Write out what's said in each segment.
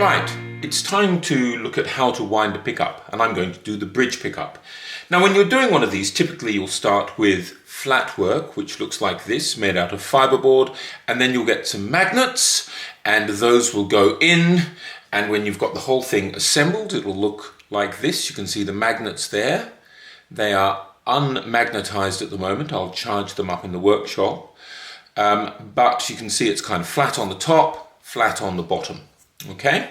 Right, it's time to look at how to wind a pickup, and I'm going to do the bridge pickup. Now when you're doing one of these, typically you'll start with flat work, which looks like this, made out of fiberboard, and then you'll get some magnets, and those will go in, and when you've got the whole thing assembled, it will look like this. You can see the magnets there. They are unmagnetized at the moment. I'll charge them up in the workshop, but you can see it's kind of flat on the top, flat on the bottom. Okay,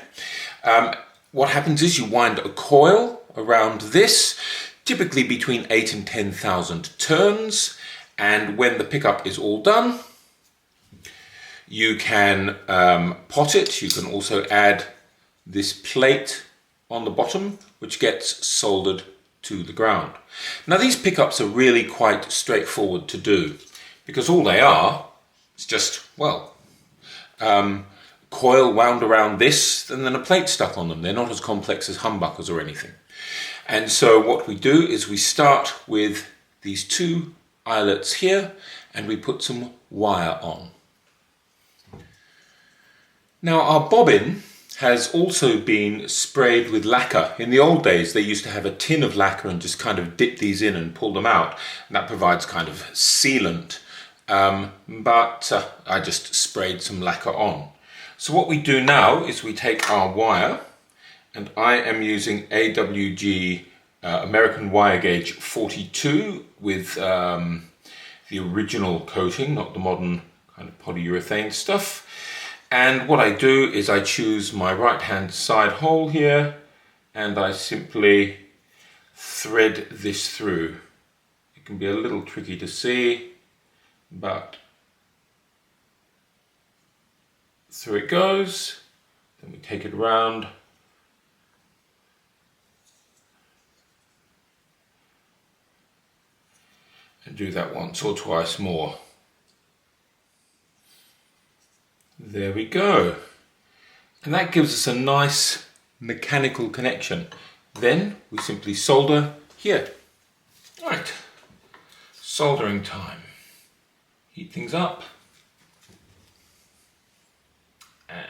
what happens is you wind a coil around this, typically between 8 and 10,000 turns, and when the pickup is all done, you can pot it. You can also add this plate on the bottom, which gets soldered to the ground. Now these pickups are really quite straightforward to do, because all they are is just, well, coil wound around this and then a plate stuck on them. They're not as complex as humbuckers or anything. And so what we do is we start with these two eyelets here and we put some wire on. Now our bobbin has also been sprayed with lacquer. In the old days they used to have a tin of lacquer and just kind of dip these in and pull them out, and that provides kind of sealant, but I just sprayed some lacquer on. So what we do now is we take our wire, and I am using AWG American wire gauge 42 with the original coating, not the modern kind of polyurethane stuff. And what I do is I choose my right hand side hole here and I simply thread this through. It can be a little tricky to see, but through it goes. Then we take it around. And do that once or twice more. There we go. And that gives us a nice mechanical connection. Then we simply solder here. Right, soldering time. Heat things up. And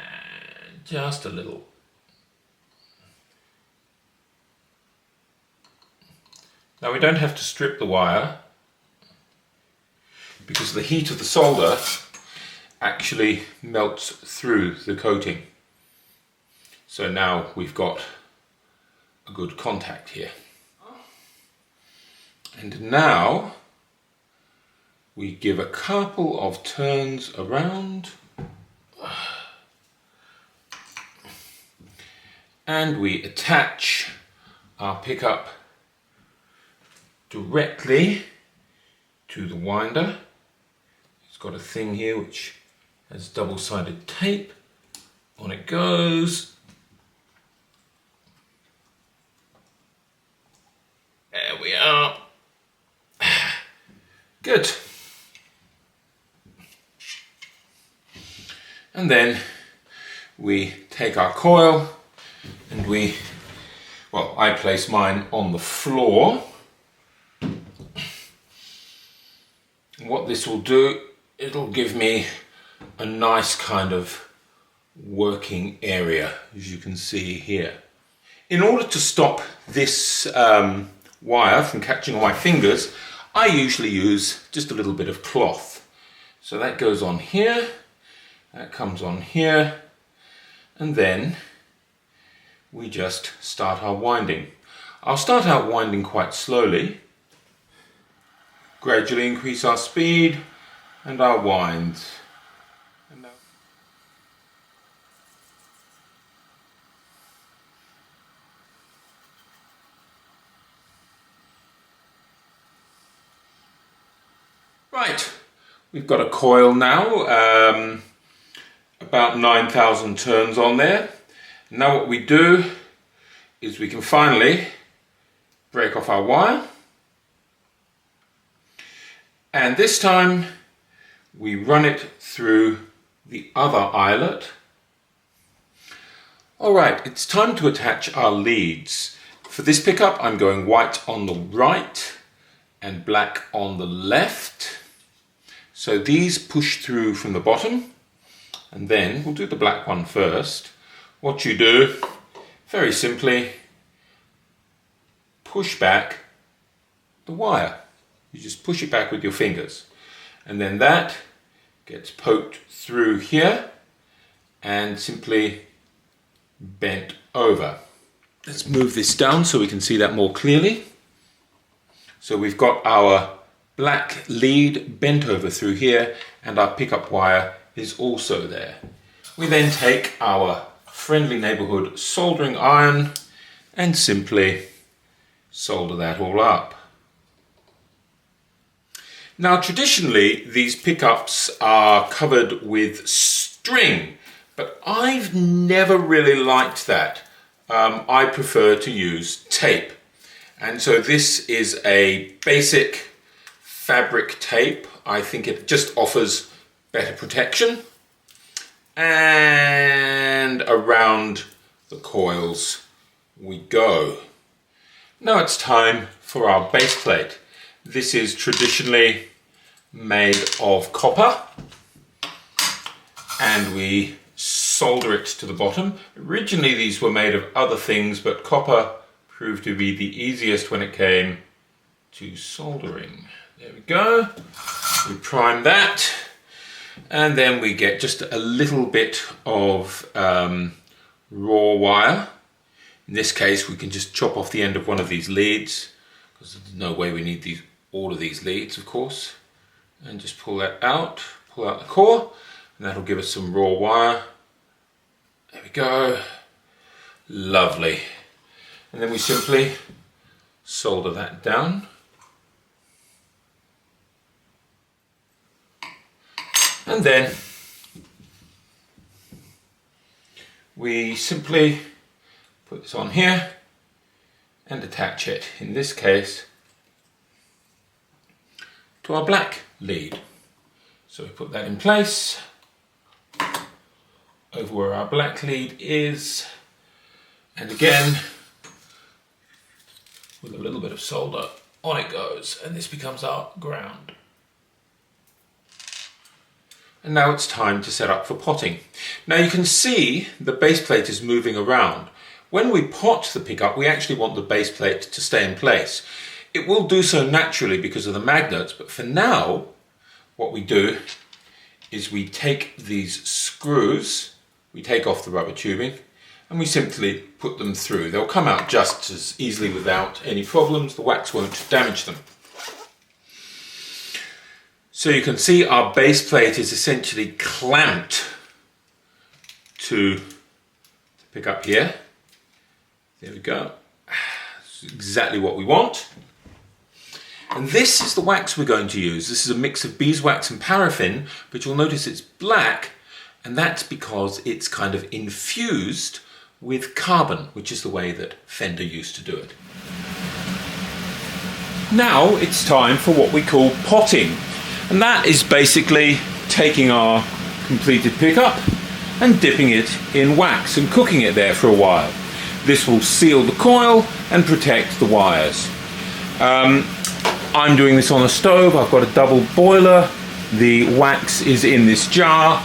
just a little. Now we don't have to strip the wire because the heat of the solder actually melts through the coating. So now we've got a good contact here. And now we give a couple of turns around and we attach our pickup directly to the winder. It's got a thing here which has double-sided tape. On it goes. There we are. Good. And then we take our coil and I place mine on the floor. What this will do, it'll give me a nice kind of working area, as you can see here. In order to stop this wire from catching on my fingers, I usually use just a little bit of cloth. So that goes on here, that comes on here, and then we just start our winding. I'll start out winding quite slowly, gradually increase our speed and our winds. Right, we've got a coil now, about 9,000 turns on there. Now what we do is we can finally break off our wire, and this time we run it through the other eyelet. Alright, it's time to attach our leads. For this pickup I'm going white on the right and black on the left. So these push through from the bottom, and then we'll do the black one first. what you do, very simply, push back the wire. You just push it back with your fingers, and then that gets poked through here and simply bent over. Let's move this down so we can see that more clearly. So we've got our black lead bent over through here, and our pickup wire is also there. We then take our friendly neighborhood soldering iron and simply solder that all up. Now traditionally these pickups are covered with string, but I've never really liked that. I prefer to use tape, and so this is a basic fabric tape. I think it just offers better protection, and around the coils we go. Now it's time for our base plate. This is traditionally made of copper, and we solder it to the bottom. Originally these were made of other things, but copper proved to be the easiest when it came to soldering. There we go. We prime that, and then we get just a little bit of raw wire. In this case we can just chop off the end of one of these leads, because there's no way we need all of these leads, of course, and just pull that out, pull out the core, and that'll give us some raw wire. There we go. Lovely. And then we simply solder that down. And then we simply put this on here and attach it, in this case, to our black lead. So we put that in place over where our black lead is, and again with a little bit of solder on it goes, and this becomes our ground. And now it's time to set up for potting. Now you can see the base plate is moving around. When we pot the pickup, we actually want the base plate to stay in place. It will do so naturally because of the magnets, but for now what we do is we take these screws, we take off the rubber tubing, and we simply put them through. They'll come out just as easily without any problems. The wax won't damage them. So you can see our base plate is essentially clamped to the pickup here. There we go. That's exactly what we want. And this is the wax we're going to use. This is a mix of beeswax and paraffin, but you'll notice it's black, and that's because it's kind of infused with carbon, which is the way that Fender used to do it. Now it's time for what we call potting, and that is basically taking our completed pickup and dipping it in wax and cooking it there for a while. This will seal the coil and protect the wires. I'm doing this on a stove. I've got a double boiler. The wax is in this jar.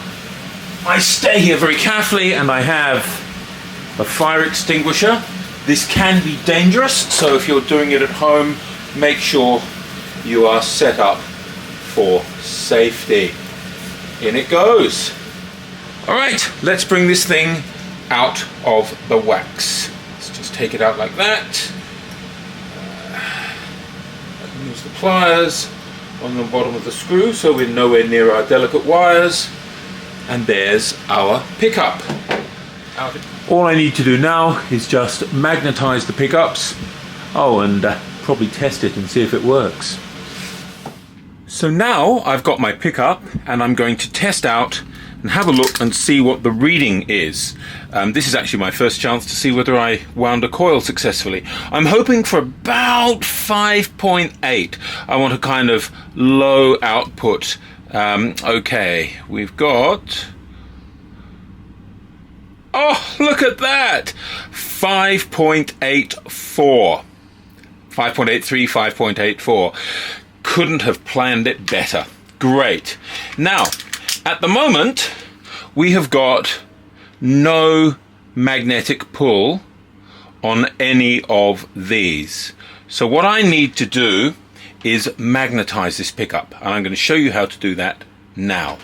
I stay here very carefully, and I have a fire extinguisher. This can be dangerous, so if you're doing it at home, make sure you are set up for safety. In it goes. All right, let's bring this thing out of the wax. Let's just take it out like that. Use the pliers on the bottom of the screw so we're nowhere near our delicate wires. And there's our pickup. All I need to do now is just magnetize the pickups. Oh, and probably test it and see if it works. So now I've got my pickup, and I'm going to test out and have a look and see what the reading is. This is actually my first chance to see whether I wound a coil successfully. I'm hoping for about 5.8. I want a kind of low output. Okay, we've got... Oh, look at that! 5.84. 5.83, 5.84. Couldn't have planned it better. Great. Now, at the moment, we have got no magnetic pull on any of these. So what I need to do is magnetize this pickup, and I'm going to show you how to do that now.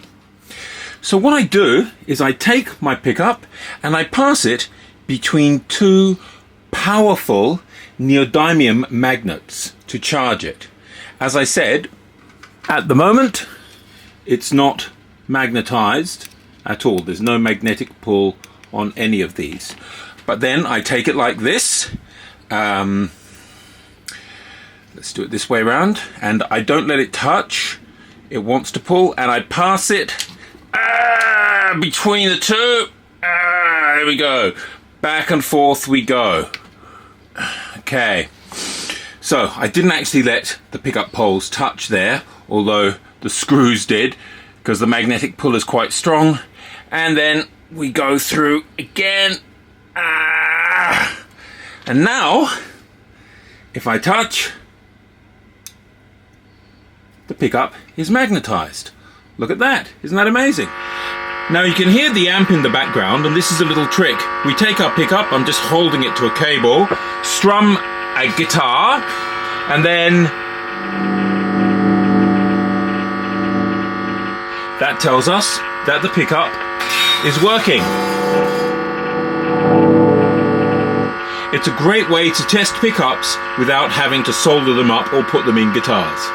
So what I do is I take my pickup and I pass it between two powerful neodymium magnets to charge it. As I said, at the moment it's not magnetized at all. There's no magnetic pull on any of these. But then I take it like this. Let's do it this way around, and I don't let it touch. It wants to pull, and I pass it between the two. There we go. Back and forth we go. Okay. So I didn't actually let the pickup poles touch there, although the screws did, because the magnetic pull is quite strong. And then we go through again. And now, if I touch, the pickup is magnetized. Look at that. Isn't that amazing? Now you can hear the amp in the background, and this is a little trick. We take our pickup, I'm just holding it to a cable, strum a guitar, and then that tells us that the pickup is working. It's a great way to test pickups without having to solder them up or put them in guitars.